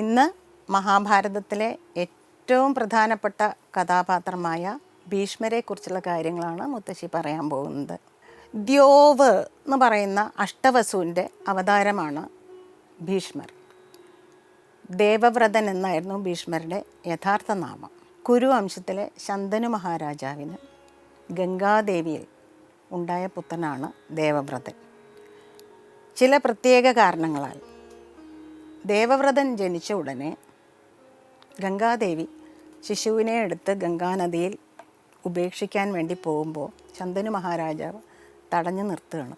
ഇന്ന് മഹാഭാരതത്തിലെ ഏറ്റവും പ്രധാനപ്പെട്ട കഥാപാത്രമായ ഭീഷ്മരെക്കുറിച്ചുള്ള കാര്യങ്ങളാണ് മുത്തശ്ശി പറയാൻ പോകുന്നത്. ദ്യോവ് എന്ന് പറയുന്ന അഷ്ടവസുവിൻ്റെ അവതാരമാണ് ഭീഷ്മർ. ദേവവ്രതൻ എന്നായിരുന്നു ഭീഷ്മരുടെ യഥാർത്ഥ നാമം. കുരുവംശത്തിലെ ശന്തനു മഹാരാജാവിന് ഗംഗാദേവിയിൽ ഉണ്ടായ പുത്രനാണ് ദേവവ്രതൻ. ചില പ്രത്യേക കാരണങ്ങളാൽ ദേവവ്രതൻ ജനിച്ച ഉടനെ ഗംഗാദേവി ശിശുവിനെ എടുത്ത് ഗംഗാനദിയിൽ ഉപേക്ഷിക്കാൻ വേണ്ടി പോകുമ്പോൾ ശന്തനു മഹാരാജാവ് തടഞ്ഞു നിർത്തുകയാണ്.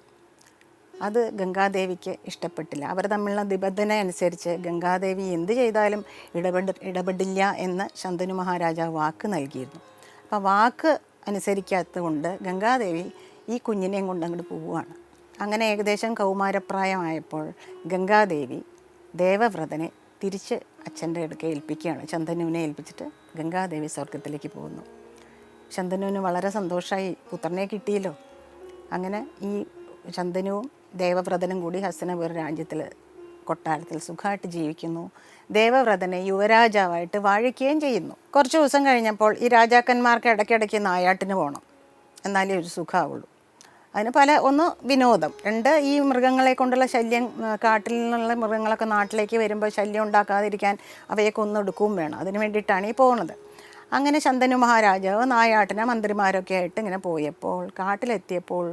അത് ഗംഗാദേവിക്ക് ഇഷ്ടപ്പെട്ടില്ല. അവർ തമ്മിലുള്ള നിബന്ധന അനുസരിച്ച് ഗംഗാദേവി എന്ത് ചെയ്താലും ഇടപെടില്ല എന്ന് ശന്തനു മഹാരാജാവ് വാക്ക് നൽകിയിരുന്നു. അപ്പോൾ വാക്ക് അനുസരിക്കാത്തത് കൊണ്ട് ഗംഗാദേവി ഈ കുഞ്ഞിനെയും കൊണ്ട് അങ്ങോട്ട് പോവുകയാണ്. അങ്ങനെ ഏകദേശം കൗമാരപ്രായമായപ്പോൾ ഗംഗാദേവി ദേവവ്രതനെ തിരിച്ച് അച്ഛൻ്റെ അടുക്ക ഏൽപ്പിക്കുകയാണ്. ശന്തനുവിനെ ഏൽപ്പിച്ചിട്ട് ഗംഗാദേവി സ്വർഗത്തിലേക്ക് പോകുന്നു. ശന്തനുവിന് വളരെ സന്തോഷമായി, പുത്രനെ കിട്ടിയല്ലോ. അങ്ങനെ ഈ ശന്തനുവും ദേവവ്രതനും കൂടി ഹസ്തിനപുര രാജ്യത്തിൽ കൊട്ടാരത്തിൽ സുഖമായിട്ട് ജീവിക്കുന്നു. ദേവവ്രതനെ യുവരാജാവായിട്ട് വാഴിക്കുകയും ചെയ്യുന്നു. കുറച്ച് ദിവസം കഴിഞ്ഞപ്പോൾ ഈ രാജാക്കന്മാർക്ക് ഇടയ്ക്കിടയ്ക്ക് നായാട്ടിന് പോകണം, എന്നാലേ ഒരു സുഖമാവുള്ളൂ. അതിന് ഒന്ന് വിനോദം, രണ്ട് ഈ മൃഗങ്ങളെ കൊണ്ടുള്ള ശല്യം, കാട്ടിൽ നിന്നുള്ള മൃഗങ്ങളൊക്കെ നാട്ടിലേക്ക് വരുമ്പോൾ ശല്യം ഉണ്ടാക്കാതിരിക്കാൻ അവയെ കൊന്നെടുക്കുകയും വേണം. അതിന് വേണ്ടിയിട്ടാണ് ഈ പോകുന്നത്. അങ്ങനെ ശന്തനു മഹാരാജാവ് നായാട്ടിന് മന്ത്രിമാരൊക്കെ ആയിട്ട് ഇങ്ങനെ പോയപ്പോൾ കാട്ടിലെത്തിയപ്പോൾ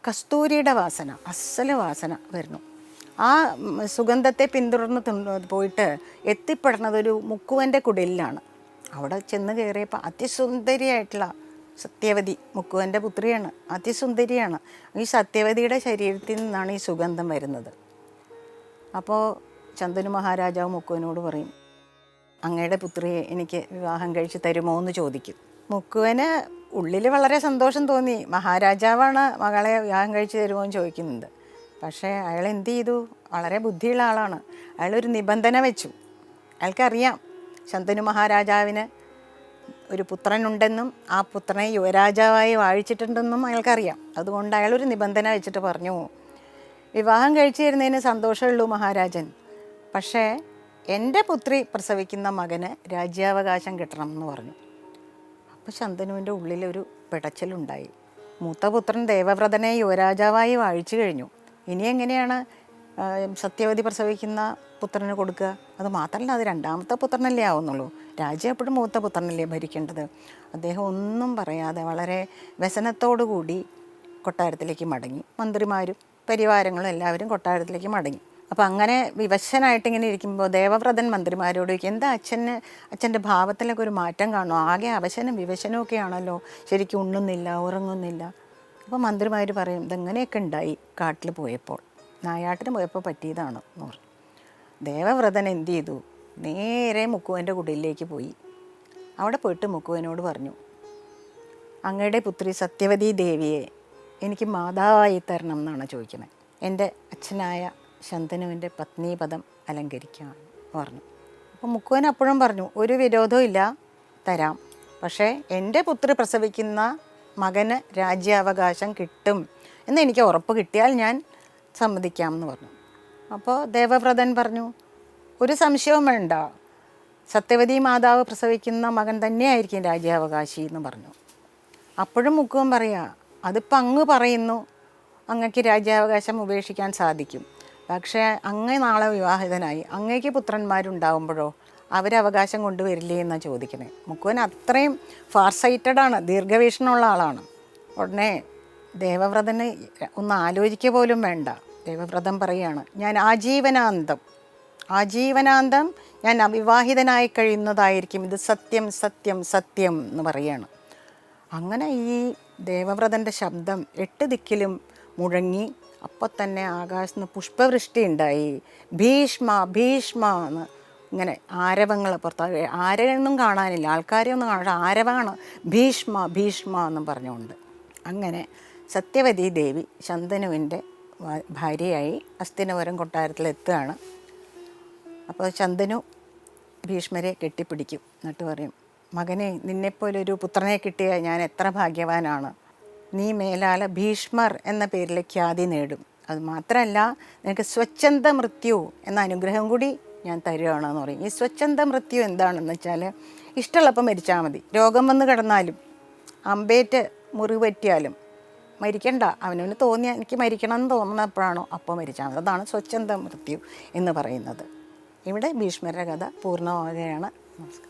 കസ്തൂരിയുടെ വാസന, അസല് വാസന വരുന്നു. ആ സുഗന്ധത്തെ പിന്തുടർന്ന് പോയിട്ട് എത്തിപ്പെടുന്നത് ഒരു മുക്കുവൻ്റെ കുടിലാണ്. അവിടെ ചെന്ന് കയറിയപ്പോൾ അതിസുന്ദരിയായിട്ടുള്ള സത്യവതി, മുക്കുവൻ്റെ പുത്രിയാണ്, അതിസുന്ദരിയാണ്. ഈ സത്യവതിയുടെ ശരീരത്തിൽ നിന്നാണ് ഈ സുഗന്ധം വരുന്നത്. അപ്പോൾ ശന്തനു മഹാരാജാവ് മുക്കുവനോട് പറയും, അങ്ങയുടെ പുത്രിയെ എനിക്ക് വിവാഹം കഴിച്ച് തരുമോ എന്ന് ചോദിക്കും. മുക്കുവന് ഉള്ളിൽ വളരെ സന്തോഷം തോന്നി. മഹാരാജാവാണ് മകളെ വിവാഹം കഴിച്ച് തരുമോ എന്ന് ചോദിക്കുന്നുണ്ട്. പക്ഷേ അയാൾ എന്ത് ചെയ്തു? വളരെ ബുദ്ധിയുള്ള ആളാണ്. അയാളൊരു നിബന്ധന വെച്ചു. അയാൾക്കറിയാം ശന്തനു മഹാരാജാവിന് ഒരു പുത്രനുണ്ടെന്നും ആ പുത്രനെ യുവരാജാവായി വാഴിച്ചിട്ടുണ്ടെന്നും അയാൾക്കറിയാം. അതുകൊണ്ട് അയാളൊരു നിബന്ധന വെച്ചിട്ട് പറഞ്ഞു, വിവാഹം കഴിച്ചു തരുന്നതിന് സന്തോഷമുള്ളൂ മഹാരാജൻ, പക്ഷേ എൻ്റെ പുത്രി പ്രസവിക്കുന്ന മകന് രാജ്യാവകാശം കിട്ടണം എന്ന് പറഞ്ഞു. അപ്പോൾ ശന്തനുവിൻ്റെ ഉള്ളിലൊരു പിടച്ചിലുണ്ടായി. മൂത്ത പുത്രൻ ദേവവ്രതനെ യുവരാജാവായി വാഴിച്ചു കഴിഞ്ഞു. ഇനി എങ്ങനെയാണ് സത്യവതി പ്രസവിക്കുന്ന പുത്രന് കൊടുക്കുക? അത് മാത്രമല്ല, അത് രണ്ടാമത്തെ പുത്രനല്ലേ ആവുന്നുള്ളൂ. രാജ്യം എപ്പോഴും മൂത്ത പുത്രനല്ലേ ഭരിക്കേണ്ടത്. അദ്ദേഹം ഒന്നും പറയാതെ വളരെ വ്യസനത്തോടു കൂടി കൊട്ടാരത്തിലേക്ക് മടങ്ങി. മന്ത്രിമാരും പരിവാരങ്ങളും എല്ലാവരും കൊട്ടാരത്തിലേക്ക് മടങ്ങി. അപ്പോൾ അങ്ങനെ വിവശനായിട്ട് ഇങ്ങനെ ഇരിക്കുമ്പോൾ ദേവവ്രതൻ മന്ത്രിമാരോട് ചോദിക്കും, എന്താ അച്ഛൻ്റെ ഭാവത്തിലൊക്കെ ഒരു മാറ്റം കാണുമോ? ആകെ അവശനും വിവശനും ഒക്കെ ആണല്ലോ, ശരിക്കും ഉണ്ണുന്നില്ല, ഉറങ്ങുന്നില്ല. അപ്പോൾ മന്ത്രിമാർ പറയും, ഇതെങ്ങനെയൊക്കെ ഉണ്ടായി കാട്ടിൽ പോയപ്പോൾ, നായാട്ടിന് പോയപ്പോൾ പറ്റിയതാണ് എന്ന് പറഞ്ഞു. ദേവവ്രതൻ എന്ത് ചെയ്തു? നേരെ മുക്കുവൻ്റെ കുടിലേക്ക് പോയി. അവിടെ പോയിട്ട് മുക്കുവനോട് പറഞ്ഞു, അങ്ങയുടെ പുത്രി സത്യവതി ദേവിയെ എനിക്ക് മാതാവായി തരണം എന്നാണ് ചോദിക്കുന്നത്. എൻ്റെ അച്ഛനായ ശന്തനുവിൻ്റെ പത്നീപദം അലങ്കരിക്കാൻ പറഞ്ഞു. അപ്പോൾ മുക്കുവൻ അപ്പോഴും പറഞ്ഞു, ഒരു വിരോധവും ഇല്ല, തരാം, പക്ഷേ എൻ്റെ പുത്രി പ്രസവിക്കുന്ന മകന് രാജ്യാവകാശം കിട്ടും എന്ന് എനിക്ക് ഉറപ്പ് കിട്ടിയാൽ ഞാൻ സമ്മതിക്കാമെന്ന് പറഞ്ഞു. അപ്പോൾ ദേവവ്രതൻ പറഞ്ഞു, ഒരു സംശയവും വേണ്ട, സത്യവതി മാതാവ് പ്രസവിക്കുന്ന മകൻ തന്നെയായിരിക്കും രാജ്യാവകാശി എന്ന് പറഞ്ഞു. അപ്പോഴും മുക്കുവൻ പറയാ, അതിപ്പോൾ അങ്ങ് പറയുന്നു അങ്ങക്ക് രാജ്യാവകാശം ഉപേക്ഷിക്കാൻ സാധിക്കും, പക്ഷേ അങ്ങ് നാളെ വിവാഹിതനായി അങ്ങേക്ക് പുത്രന്മാരുണ്ടാകുമ്പോഴോ അവരവകാശം കൊണ്ടുവരില്ലേ എന്നാണ് ചോദിക്കണേ. മുക്കുവൻ അത്രയും ഫാർസൈറ്റഡാണ്, ദീർഘവീക്ഷണമുള്ള ആളാണ്. ഉടനെ ദേവവ്രതന് ഒന്ന് ആലോചിക്കുക പോലും വേണ്ട. ദേവവ്രതൻ പറയുകയാണ്, ഞാൻ ആജീവനാന്തം ഞാൻ അവിവാഹിതനായി കഴിയുന്നതായിരിക്കും, ഇത് സത്യം സത്യം സത്യം എന്ന് പറയുകയാണ്. അങ്ങനെ ഈ ദേവവ്രതൻ്റെ ശബ്ദം 8 ദിക്കിലും മുഴങ്ങി. അപ്പോൾ തന്നെ ആകാശത്ത് നിന്ന് പുഷ്പവൃഷ്ടി ഉണ്ടായി. ഭീഷ്മ ഭീഷ്മ എന്ന് ഇങ്ങനെ ആരവങ്ങൾ പുറത്ത്, ആരെയൊന്നും കാണാനില്ല, ആൾക്കാരെ ഒന്നും കാണാൻ, ആരവമാണ് ഭീഷ്മ ഭീഷ്മ എന്നും പറഞ്ഞുകൊണ്ട്. അങ്ങനെ സത്യവതി ദേവി ശന്തനുവിൻ്റെ ഭാര്യയായി ഹസ്തിനപുരം കൊട്ടാരത്തിലെത്തുകയാണ്. അപ്പോൾ ശന്തനു ഭീഷ്മരെ കെട്ടിപ്പിടിക്കും. എന്നിട്ട് പറയും, മകനെ, നിന്നെപ്പോലൊരു പുത്രനെ കിട്ടിയ ഞാൻ എത്ര ഭാഗ്യവാനാണ്. നീ മേലാല ഭീഷ്മർ എന്ന പേരിൽ ഖ്യാതി നേടും. അത് മാത്രമല്ല, നിനക്ക് സ്വച്ഛന്ത മൃത്യു എന്ന അനുഗ്രഹം കൂടി ഞാൻ തരുവാണെന്ന് പറയും. ഈ സ്വച്ഛന്ത മൃത്യു എന്താണെന്ന് വെച്ചാൽ ഇഷ്ടമുള്ളപ്പം മരിച്ചാൽ മതി. രോഗം വന്ന് കിടന്നാലും അമ്പേറ്റ് മുറിവ് പറ്റിയാലും മരിക്കണ്ട. അവനവന് തോന്നിയാൽ എനിക്ക് മരിക്കണം എന്ന് തോന്നുന്നപ്പോഴാണോ അപ്പോൾ മരിച്ചാൽ മതി. അതാണ് സ്വച്ഛന്ത മൃത്യു എന്ന് പറയുന്നത്. ഇവിടെ ഭീഷ്മരുടെ കഥ പൂർണ്ണമാവുകയാണ്. നമസ്കാരം.